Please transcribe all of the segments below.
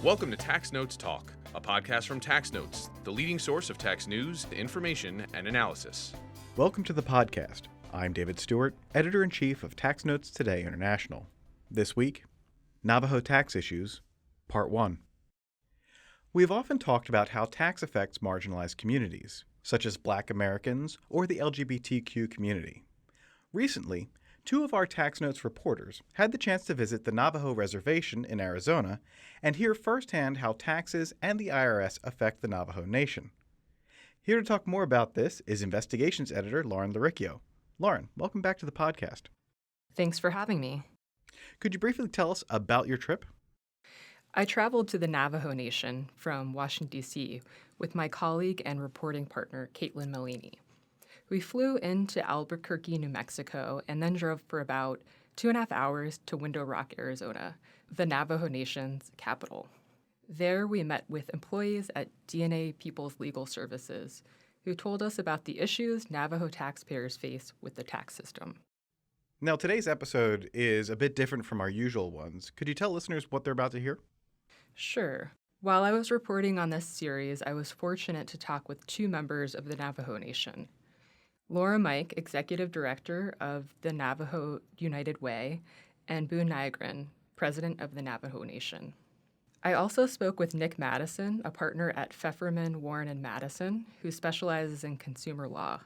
Welcome to Tax Notes Talk, a podcast from Tax Notes, the leading source of tax news, information, and analysis. Welcome to the podcast. I'm David Stewart, Editor-in-Chief of Tax Notes Today International. This week, Navajo Tax Issues, Part 1. We've often talked about how tax affects marginalized communities, such as Black Americans or the LGBTQ community. Recently, two of our Tax Notes reporters had the chance to visit the Navajo Reservation in Arizona and hear firsthand how taxes and the IRS affect the Navajo Nation. Here to talk more about this is Investigations Editor Lauren Laricchio. Lauren, welcome back to the podcast. Thanks for having me. Could you briefly tell us about your trip? I traveled to the Navajo Nation from Washington, D.C. with my colleague and reporting partner, Caitlin Malini. We flew into Albuquerque, New Mexico, and then drove for about 2.5 hours to Window Rock, Arizona, the Navajo Nation's capital. There we met with employees at DNA People's Legal Services, who told us about the issues Navajo taxpayers face with the tax system. Now, today's episode is a bit different from our usual ones. Could you tell listeners what they're about to hear? Sure. While I was reporting on this series, I was fortunate to talk with two members of the Navajo Nation. Laura Mike, Executive Director of the Navajo United Way, and Boone Nygren, President of the Navajo Nation. I also spoke with Nick Madison, a partner at Pfefferman, Warren, and Madison, who specializes in consumer law.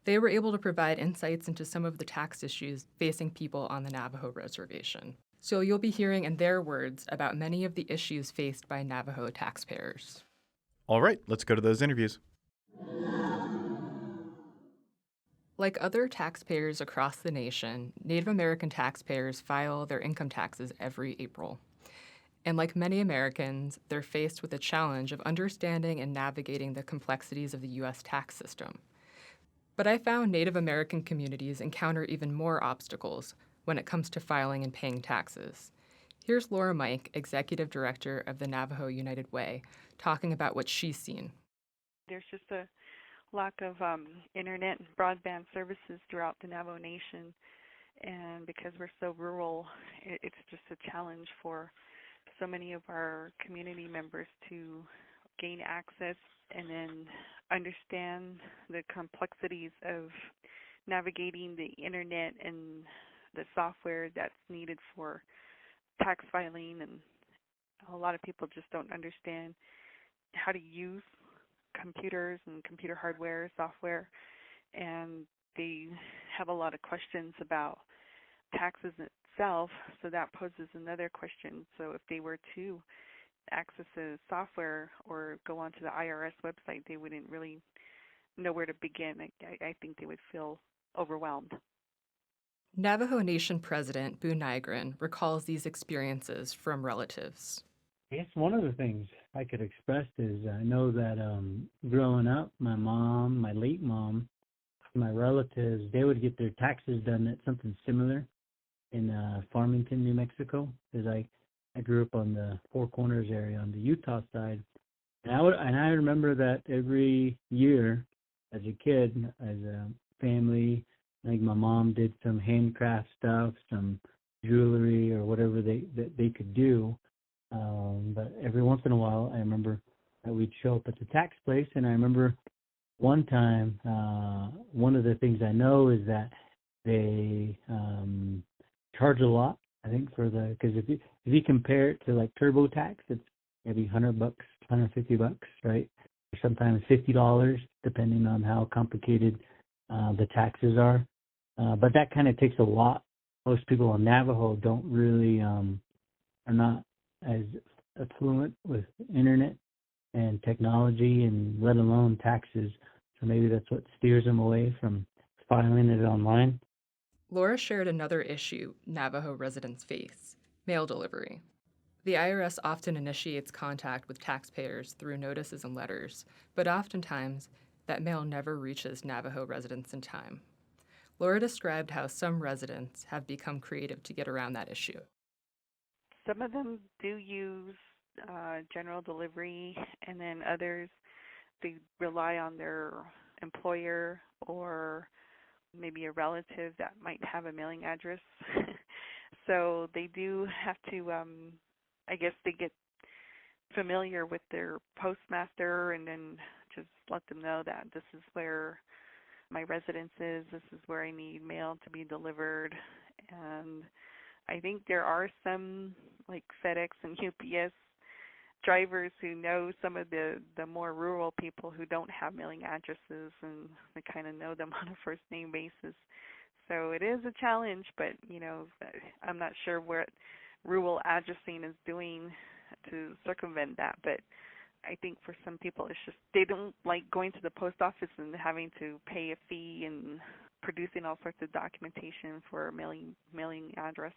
They were able to provide insights into some of the tax issues facing people on the Navajo Reservation. So you'll be hearing in their words about many of the issues faced by Navajo taxpayers. All right, let's go to those interviews. Like other taxpayers across the nation, Native American taxpayers file their income taxes every April. And like many Americans, they're faced with the challenge of understanding and navigating the complexities of the U.S. tax system. But I found Native American communities encounter even more obstacles when it comes to filing and paying taxes. Here's Laura Mike, Executive Director of the Navajo United Way, talking about what she's seen. There's just a lack of internet and broadband services throughout the Navajo Nation, and because we're so rural, it's just a challenge for so many of our community members to gain access and then understand the complexities of navigating the internet and the software that's needed for tax filing. And a lot of people just don't understand how to use computers and computer hardware, software, and they have a lot of questions about taxes itself, so that poses another question. So if they were to access the software or go onto the IRS website, they wouldn't really know where to begin. I think they would feel overwhelmed. Navajo Nation President Boone Nygren recalls these experiences from relatives. I guess one of the things I could express is I know that growing up, my mom, my late mom, my relatives, they would get their taxes done at something similar in Farmington, New Mexico, because I grew up on the Four Corners area on the Utah side. And I remember that every year as a kid, as a family, I think my mom did some handcraft stuff, some jewelry or whatever they could do. But every once in a while, I remember that we'd show up at the tax place, and I remember one time, one of the things I know is that they charge a lot. I think because if you compare it to like TurboTax, it's maybe $100, $150, right? Or sometimes $50, depending on how complicated the taxes are. But that kind of takes a lot. Most people on Navajo don't really are not as affluent with internet and technology, and let alone taxes. So maybe that's what steers them away from filing it online. Laura shared another issue Navajo residents face: mail delivery. The IRS often initiates contact with taxpayers through notices and letters, but oftentimes that mail never reaches Navajo residents in time. Laura described how some residents have become creative to get around that issue. Some of them do use general delivery, and then others, they rely on their employer or maybe a relative that might have a mailing address. So they do have to, I guess they get familiar with their postmaster, and then just let them know that this is where my residence is, this is where I need mail to be delivered. And I think there are some like FedEx and UPS drivers who know some of the more rural people who don't have mailing addresses, and they kind of know them on a first name basis. So it is a challenge, but I'm not sure what rural addressing is doing to circumvent that. But I think for some people it's just they don't like going to the post office and having to pay a fee and producing all sorts of documentation for a mailing address.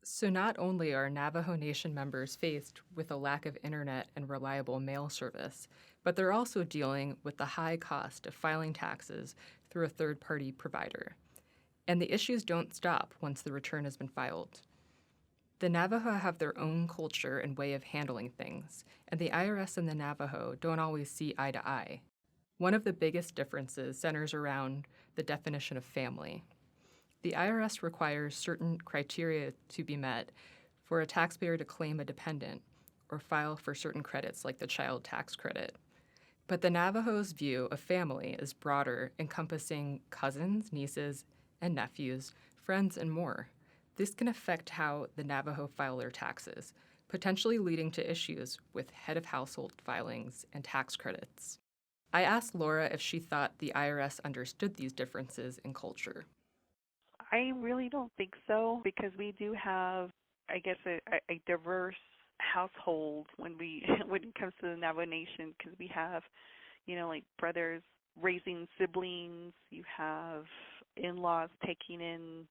So not only are Navajo Nation members faced with a lack of internet and reliable mail service, but they're also dealing with the high cost of filing taxes through a third-party provider. And the issues don't stop once the return has been filed. The Navajo have their own culture and way of handling things, and the IRS and the Navajo don't always see eye to eye. One of the biggest differences centers around the definition of family. The IRS requires certain criteria to be met for a taxpayer to claim a dependent or file for certain credits like the child tax credit. But the Navajo's view of family is broader, encompassing cousins, nieces, and nephews, friends, and more. This can affect how the Navajo file their taxes, potentially leading to issues with head of household filings and tax credits. I asked Laura if she thought the IRS understood these differences in culture. I really don't think so, because we do have, I guess, a diverse household when it comes to the Navajo Nation, because we have, like brothers raising siblings, you have in-laws taking in,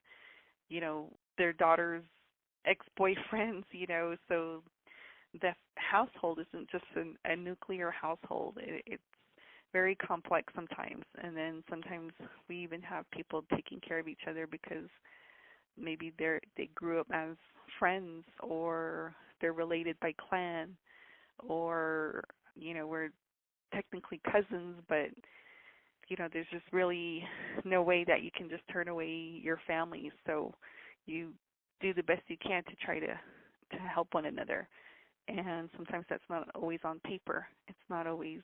their daughter's ex-boyfriends, so the household isn't just a nuclear household. It's very complex sometimes, and then sometimes we even have people taking care of each other because maybe they grew up as friends, or they're related by clan, or we're technically cousins, but there's just really no way that you can just turn away your family. So you do the best you can to try to help one another, and sometimes that's not always on paper. It's not always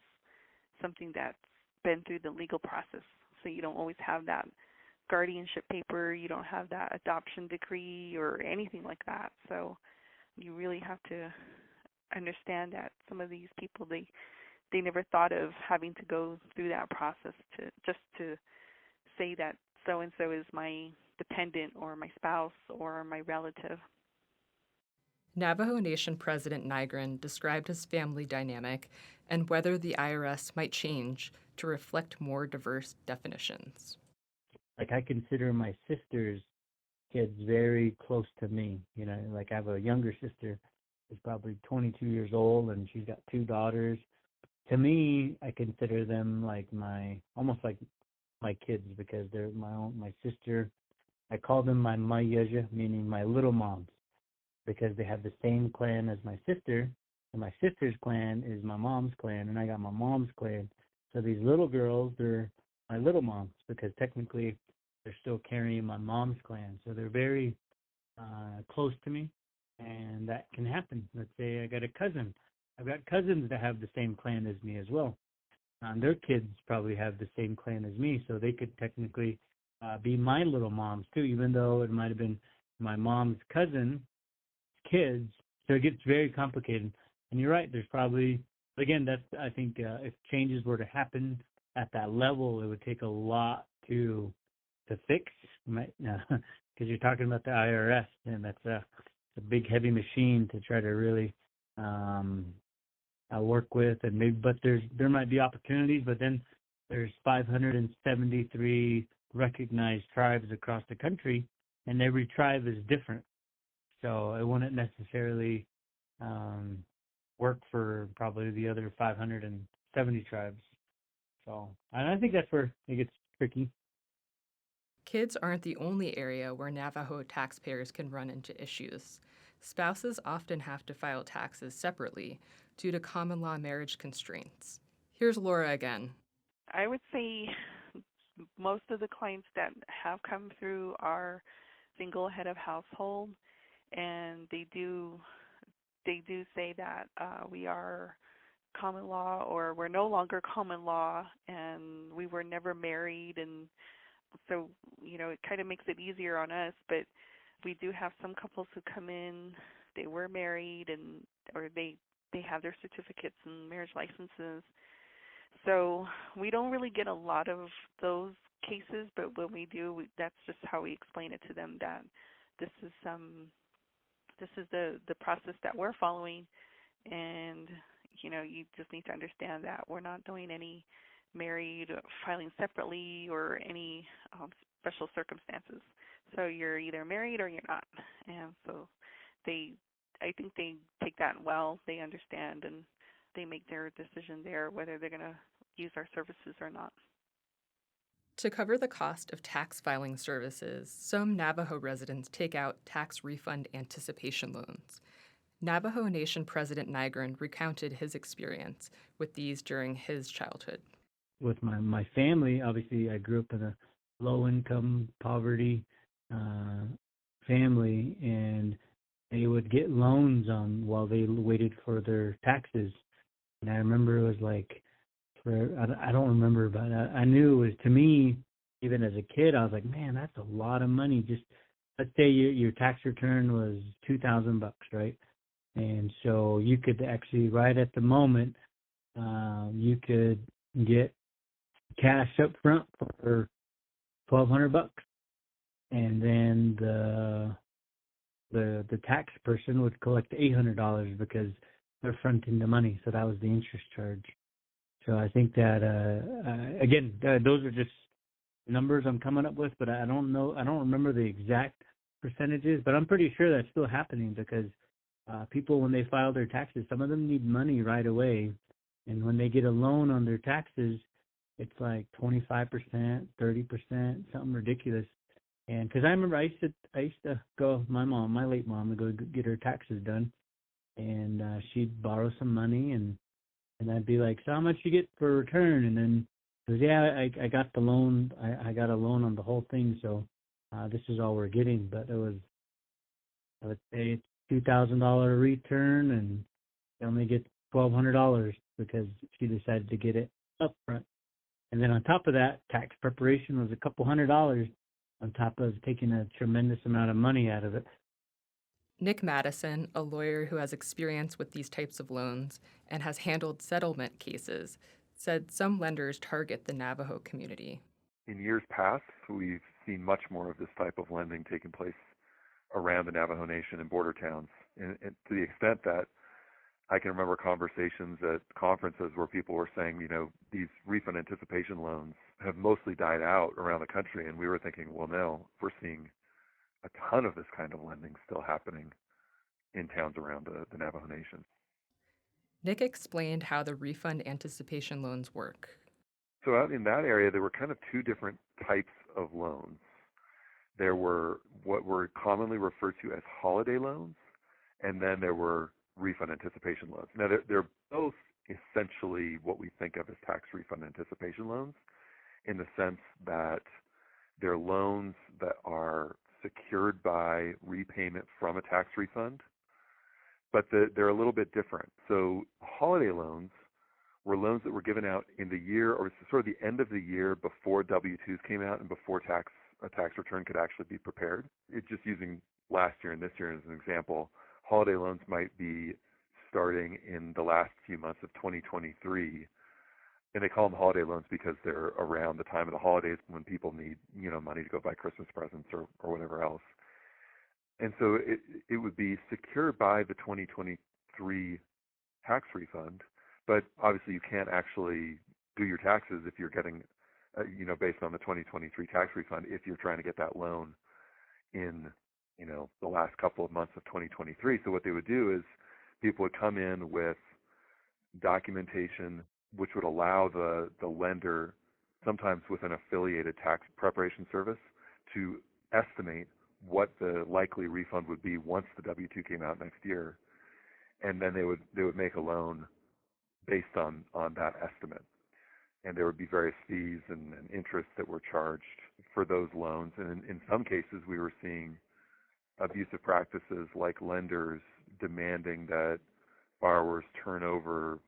something that's been through the legal process. So you don't always have that guardianship paper, you don't have that adoption decree or anything like that. So you really have to understand that some of these people, they never thought of having to go through that process to say that so-and-so is my dependent or my spouse or my relative. Navajo Nation President Nygren described his family dynamic and whether the IRS might change to reflect more diverse definitions. Like, I consider my sister's kids very close to me. Like, I have a younger sister who's probably 22 years old, and she's got 2 daughters. To me, I consider them almost like my kids, because they're my sister. I call them my Mayeja, meaning my little moms, because they have the same clan as my sister, and my sister's clan is my mom's clan, and I got my mom's clan. So these little girls, they're my little moms, because technically they're still carrying my mom's clan. So they're very close to me, and that can happen. Let's say I got a cousin. I've got cousins that have the same clan as me as well. And their kids probably have the same clan as me, so they could technically be my little moms too, even though it might have been my mom's cousin kids. So it gets very complicated. And you're right, there's probably, again, I think if changes were to happen at that level, it would take a lot to fix, because you're talking about the IRS, and that's a big heavy machine to try to really work with. And maybe, but there might be opportunities, but then there's 573 recognized tribes across the country, and every tribe is different. So it wouldn't necessarily work for probably the other 570 tribes. So, and I think that's where it gets tricky. Kids aren't the only area where Navajo taxpayers can run into issues. Spouses often have to file taxes separately due to common law marriage constraints. Here's Laura again. I would say most of the clients that have come through are single head of household, and they do they do say that we are common law, or we're no longer common law, and we were never married, and so it kind of makes it easier on us. But we do have some couples who come in, they were married, and or they have their certificates and marriage licenses. So we don't really get a lot of those cases, but when we do, that's just how we explain it to them, that this is the process that we're following, and you just need to understand that we're not doing any married filing separately or any special circumstances. So you're either married or you're not. And so I think they take that well. They understand, and they make their decision there whether they're going to use our services or not. To cover the cost of tax filing services, some Navajo residents take out tax refund anticipation loans. Navajo Nation President Nygren recounted his experience with these during his childhood. With my family, obviously, I grew up in a low-income, poverty family, and they would get loans while they waited for their taxes. And I remember it was like, I don't remember, but I knew it was, to me, even as a kid, I was like, man, that's a lot of money. Just let's say your tax return was $2,000, right? And so you could actually, right at the moment, you could get cash up front for $1,200, and then the tax person would collect $800 because they're fronting the money. So that was the interest charge. So I think that again, those are just numbers I'm coming up with, but I don't remember the exact percentages, but I'm pretty sure that's still happening because people, when they file their taxes, some of them need money right away. And when they get a loan on their taxes, it's like 25%, 30%, something ridiculous. And because I remember I used to go with my mom, my late mom, to go get her taxes done. And she'd borrow some money, and I'd be like, so how much you get for a return? And then she goes, yeah, I got the loan. I got a loan on the whole thing, so this is all we're getting. But it was, I would say, $2,000 return, and they only get $1,200 because she decided to get it up front. And then on top of that, tax preparation was a couple $100 on top of taking a tremendous amount of money out of it. Nick Madison, a lawyer who has experience with these types of loans and has handled settlement cases, said some lenders target the Navajo community. In years past, we've seen much more of this type of lending taking place around the Navajo Nation and border towns, and to the extent that I can remember conversations at conferences where people were saying, these refund anticipation loans have mostly died out around the country, and we were thinking, well, no, we're seeing a ton of this kind of lending still happening in towns around the Navajo Nation. Nick explained how the refund anticipation loans work. So out in that area, there were kind of two different types of loans. There were what were commonly referred to as holiday loans, and then there were refund anticipation loans. Now, they're both essentially what we think of as tax refund anticipation loans, in the sense that they're loans that are secured by repayment from a tax refund, but they're a little bit different. So holiday loans were loans that were given out in the year, or sort of the end of the year before W-2s came out and before a tax return could actually be prepared. It's just using last year and this year as an example. Holiday loans might be starting in the last few months of 2023, and they call them holiday loans because they're around the time of the holidays when people need, money to go buy Christmas presents or whatever else. And so it would be secured by the 2023 tax refund, but obviously you can't actually do your taxes if you're getting, based on the 2023 tax refund, if you're trying to get that loan in, the last couple of months of 2023. So what they would do is people would come in with documentation which would allow the lender, sometimes with an affiliated tax preparation service, to estimate what the likely refund would be once the W-2 came out next year, and then they would make a loan based on that estimate. And there would be various fees and interest that were charged for those loans. And in some cases, we were seeing abusive practices like lenders demanding that borrowers turn over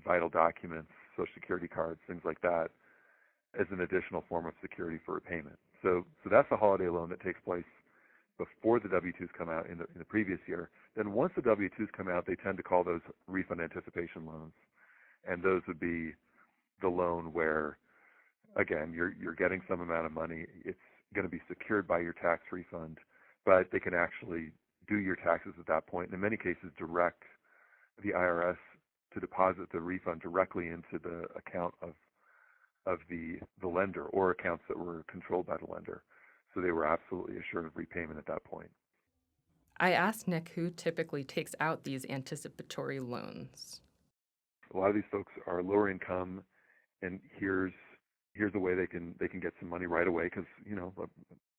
vital documents, Social Security cards, things like that, as an additional form of security for repayment. So that's a holiday loan that takes place before the W-2s come out in the previous year. Then once the W-2s come out, they tend to call those refund anticipation loans, and those would be the loan where, again, you're getting some amount of money. It's going to be secured by your tax refund, but they can actually do your taxes at that point, and in many cases direct the IRS to deposit the refund directly into the account of the lender, or accounts that were controlled by the lender. So they were absolutely assured of repayment at that point. I asked Nick who typically takes out these anticipatory loans. A lot of these folks are lower income, and here's a way they can get some money right away, because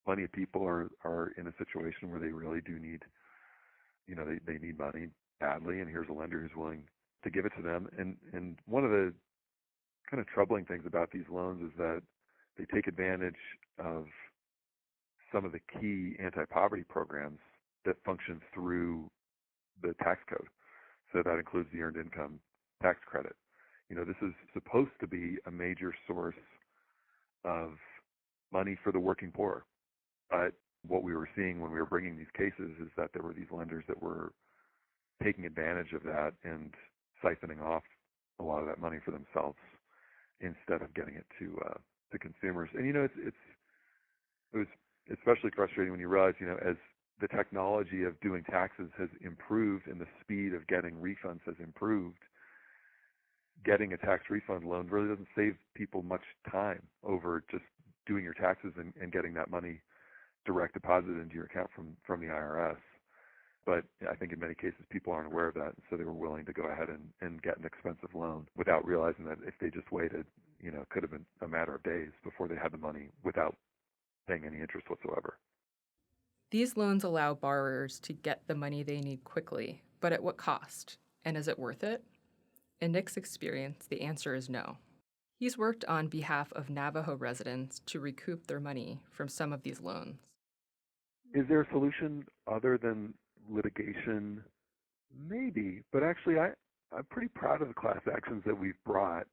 plenty of people are in a situation where they really do need, they need money badly, and here's a lender who's willing to give it to them. And one of the kind of troubling things about these loans is that they take advantage of some of the key anti-poverty programs that function through the tax code. So that includes the Earned Income Tax Credit. This is supposed to be a major source of money for the working poor. But what we were seeing when we were bringing these cases is that there were these lenders that were taking advantage of that and siphoning off a lot of that money for themselves instead of getting it to consumers. And it was especially frustrating when you realize, as the technology of doing taxes has improved and the speed of getting refunds has improved, getting a tax refund loan really doesn't save people much time over just doing your taxes and getting that money direct deposited into your account from the IRS. But I think in many cases people aren't aware of that, and so they were willing to go ahead and get an expensive loan without realizing that if they just waited, it could have been a matter of days before they had the money without paying any interest whatsoever. These loans allow borrowers to get the money they need quickly, but at what cost? And is it worth it? In Nick's experience, the answer is no. He's worked on behalf of Navajo residents to recoup their money from some of these loans. Is there a solution other than litigation? Maybe, but actually I'm pretty proud of the class actions that we've brought.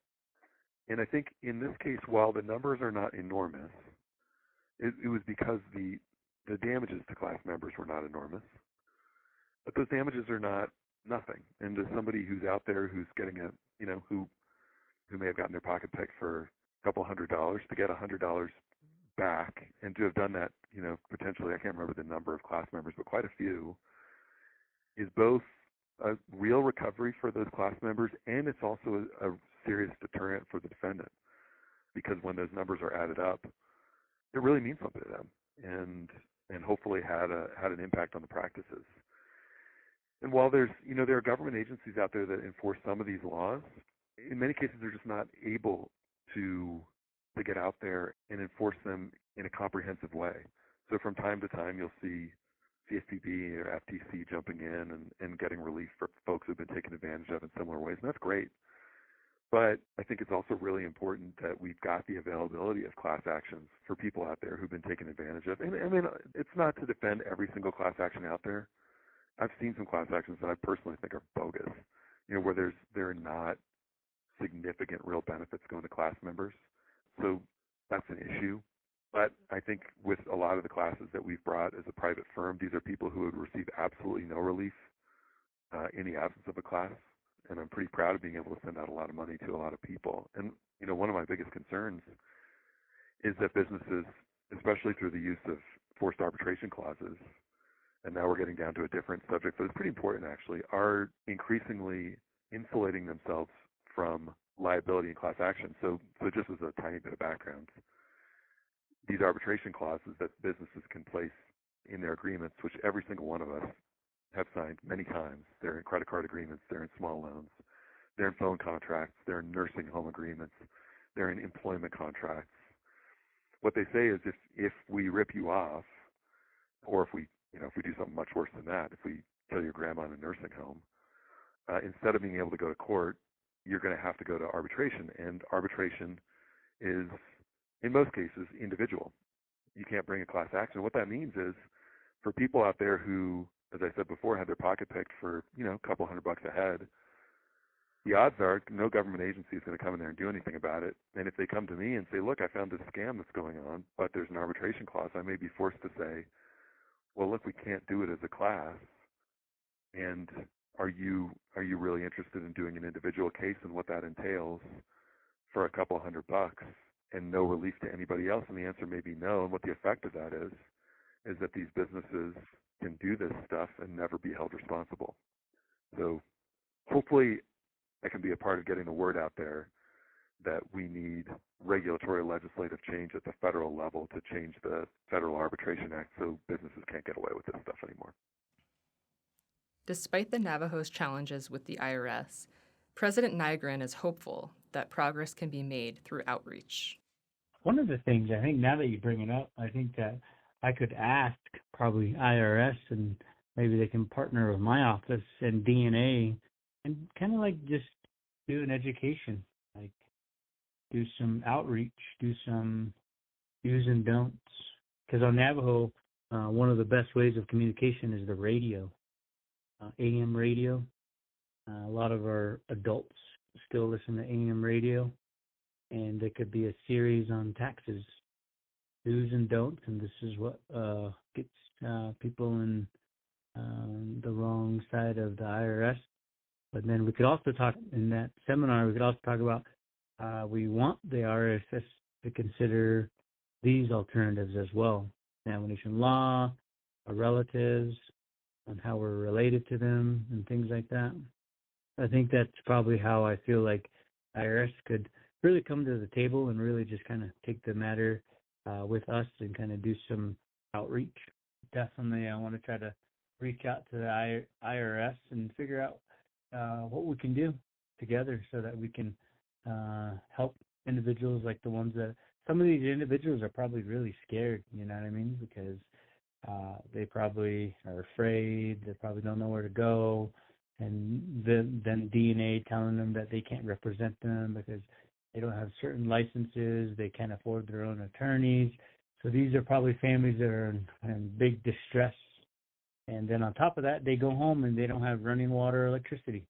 And I think in this case, while the numbers are not enormous, it was because the damages to class members were not enormous. But those damages are not nothing. And to somebody who's out there who's getting who may have gotten their pocket picked for a couple $100, to get $100 back and to have done that, potentially, I can't remember the number of class members, but quite a few, is both a real recovery for those class members, and it's also a serious deterrent for the defendant, because when those numbers are added up, it really means something to them, and hopefully had an impact on the practices. And while there are government agencies out there that enforce some of these laws, in many cases they're just not able to get out there and enforce them in a comprehensive way. So from time to time you'll see CFPB or FTC jumping in and getting relief for folks who've been taken advantage of in similar ways, and that's great. But I think it's also really important that we've got the availability of class actions for people out there who've been taken advantage of. And I mean, it's not to defend every single class action out there. I've seen some class actions that I personally think are bogus, where there are not significant real benefits going to class members. So that's an issue. But I think with a lot of the classes that we've brought as a private firm, these are people who would receive absolutely no relief in the absence of a class. And I'm pretty proud of being able to send out a lot of money to a lot of people. And, one of my biggest concerns is that businesses, especially through the use of forced arbitration clauses, and now we're getting down to a different subject, but it's pretty important actually, are increasingly insulating themselves from liability in class action. So just as a tiny bit of background, these arbitration clauses that businesses can place in their agreements, which every single one of us have signed many times. They're in credit card agreements, they're in small loans, they're in phone contracts, they're in nursing home agreements, they're in employment contracts. What they say is if we rip you off, or if we do something much worse than that, if we kill your grandma in a nursing home, instead of being able to go to court, you're going to have to go to arbitration. And arbitration is, in most cases, individual. You can't bring a class action. What that means is, for people out there who as I said before, had their pocket picked for, a couple $100 a head, the odds are no government agency is going to come in there and do anything about it. And if they come to me and say, look, I found this scam that's going on, but there's an arbitration clause, I may be forced to say, well, look, we can't do it as a class. And are you really interested in doing an individual case and what that entails for a couple $100 and no relief to anybody else? And the answer may be no. And what the effect of that is that these businesses can do this stuff and never be held responsible. So hopefully I can be a part of getting the word out there that we need regulatory legislative change at the federal level to change the Federal Arbitration Act so businesses can't get away with this stuff anymore. Despite the Navajo's challenges with the IRS, President Nygren is hopeful that progress can be made through outreach. One of the things, I think now that you bring it up, I think that I could ask probably IRS, and maybe they can partner with my office and DNA and kind of like just do an education, like do some outreach, do some do's and don'ts. Because on Navajo, one of the best ways of communication is the radio, AM radio. A lot of our adults still listen to AM radio, and there could be a series on taxes, do's and don'ts, and this is what gets people in the wrong side of the IRS. But then we could also talk in that seminar, we could also talk about we want the IRS to consider these alternatives as well. Navajo Nation law, our relatives, and how we're related to them and things like that. I think that's probably how I feel like IRS could really come to the table and really just kind of take the matter with us and kind of do some outreach. Definitely, I want to try to reach out to the IRS and figure out what we can do together so that we can help individuals like the ones that some of these individuals are probably really scared, you know what I mean? Because they probably are afraid, they probably don't know where to go, and then DNA telling them that they can't represent them because they don't have certain licenses, they can't afford their own attorneys. So these are probably families that are in big distress. And then on top of that, they go home and they don't have running water or electricity.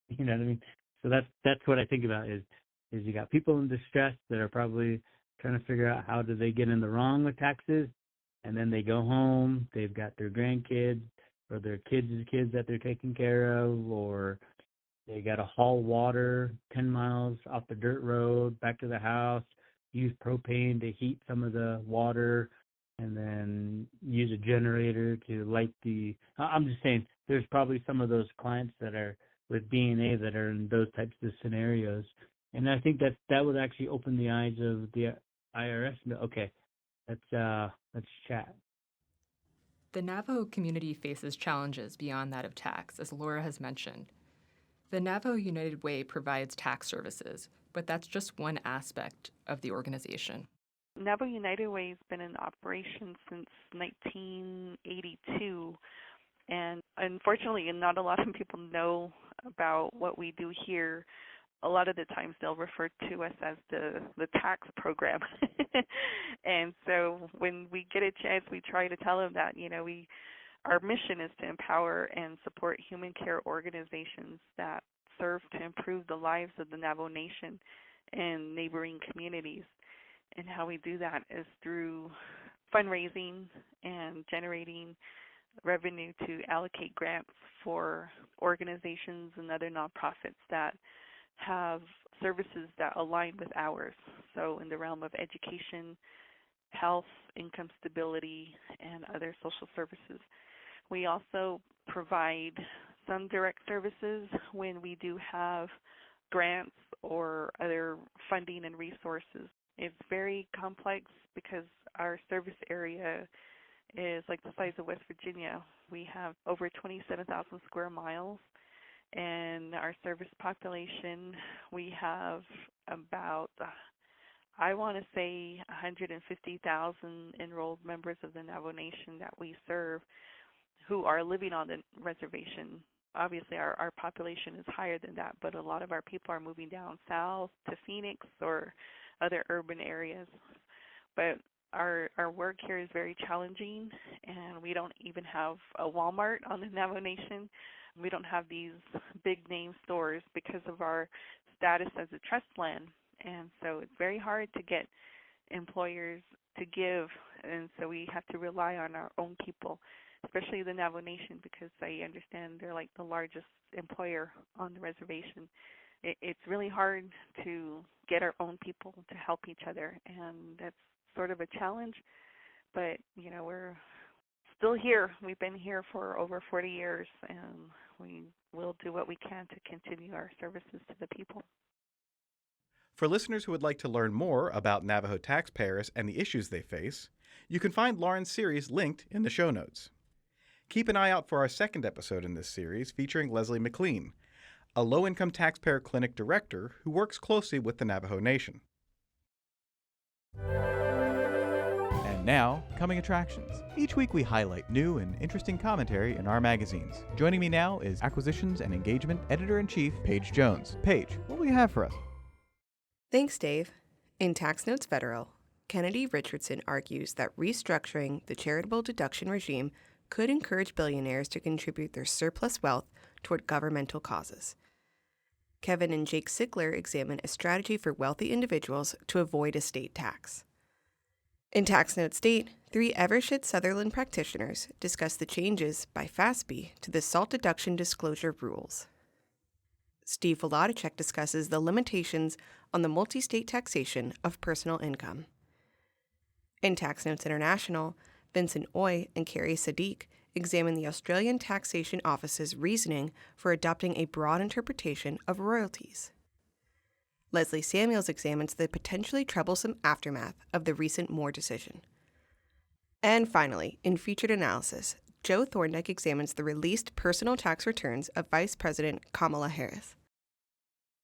You know what I mean? So that's what I think about is you got people in distress that are probably trying to figure out how do they get in the wrong with taxes, and then they go home, they've got their grandkids or their kids' kids that they're taking care of, or they got to haul water 10 miles off the dirt road back to the house, use propane to heat some of the water, and then use a generator to light the... I'm just saying, there's probably some of those clients that are with DNA that are in those types of scenarios. And I think that would actually open the eyes of the IRS. Okay, let's chat. The Navajo community faces challenges beyond that of tax, as Laura has mentioned. The Navajo United Way provides tax services, but that's just one aspect of the organization. Navajo United Way has been in operation since 1982, and unfortunately not a lot of people know about what we do here. A lot of the times they'll refer to us as the tax program. And so when we get a chance, we try to tell them that, our mission is to empower and support human care organizations that serve to improve the lives of the Navajo Nation and neighboring communities. And how we do that is through fundraising and generating revenue to allocate grants for organizations and other nonprofits that have services that align with ours. So in the realm of education, health, income stability, and other social services. We also provide some direct services when we do have grants or other funding and resources. It's very complex because our service area is like the size of West Virginia. We have over 27,000 square miles, and our service population, we have about, I want to say, 150,000 enrolled members of the Navajo Nation that we serve who are living on the reservation. Obviously, our population is higher than that, but a lot of our people are moving down south to Phoenix or other urban areas. But our work here is very challenging, and we don't even have a Walmart on the Navajo Nation. We don't have these big name stores because of our status as a trust land, and so it's very hard to get employers to give, and so we have to rely on our own people, especially the Navajo Nation, because I understand they're like the largest employer on the reservation. It's really hard to get our own people to help each other, and that's sort of a challenge, but we're still here. We've been here for over 40 years, and we will do what we can to continue our services to the people. For listeners who would like to learn more about Navajo taxpayers and the issues they face, you can find Lauren's series linked in the show notes. Keep an eye out for our second episode in this series featuring Leslie McLean, a low-income taxpayer clinic director who works closely with the Navajo Nation. And now, coming attractions. Each week we highlight new and interesting commentary in our magazines. Joining me now is Acquisitions and Engagement Editor-in-Chief Paige Jones. Paige, what will you have for us? Thanks, Dave. In Tax Notes Federal, Kennedy Richardson argues that restructuring the charitable deduction regime could encourage billionaires to contribute their surplus wealth toward governmental causes. Kevin and Jake Sickler examine a strategy for wealthy individuals to avoid estate tax. In Tax Notes State, 3 Eversheds Sutherland practitioners discuss the changes by FASB to the SALT deduction disclosure rules. Steve Volodicek discusses the limitations on the multi-state taxation of personal income. In Tax Notes International, Vincent Oy and Carrie Sadiq examine the Australian Taxation Office's reasoning for adopting a broad interpretation of royalties. Leslie Samuels examines the potentially troublesome aftermath of the recent Moore decision. And finally, in Featured Analysis, Joe Thorndike examines the released personal tax returns of Vice President Kamala Harris.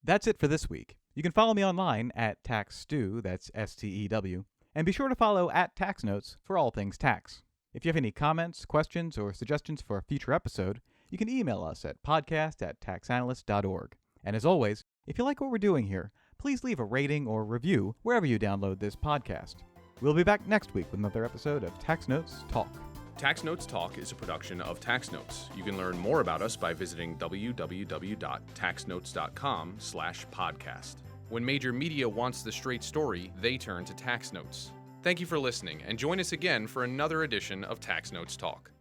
That's it for this week. You can follow me online at TaxStew, that's S-T-E-W, and be sure to follow at Tax Notes for all things tax. If you have any comments, questions, or suggestions for a future episode, you can email us at podcast@taxanalyst.org. And as always, if you like what we're doing here, please leave a rating or review wherever you download this podcast. We'll be back next week with another episode of Tax Notes Talk. Tax Notes Talk is a production of Tax Notes. You can learn more about us by visiting www.taxnotes.com/podcast. When major media wants the straight story, they turn to Tax Notes. Thank you for listening, and join us again for another edition of Tax Notes Talk.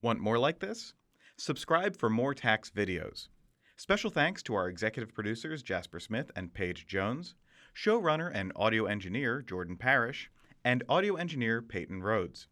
Want more like this? Subscribe for more tax videos. Special thanks to our executive producers Jasper Smith and Paige Jones, showrunner and audio engineer Jordan Parrish, and audio engineer Peyton Rhodes.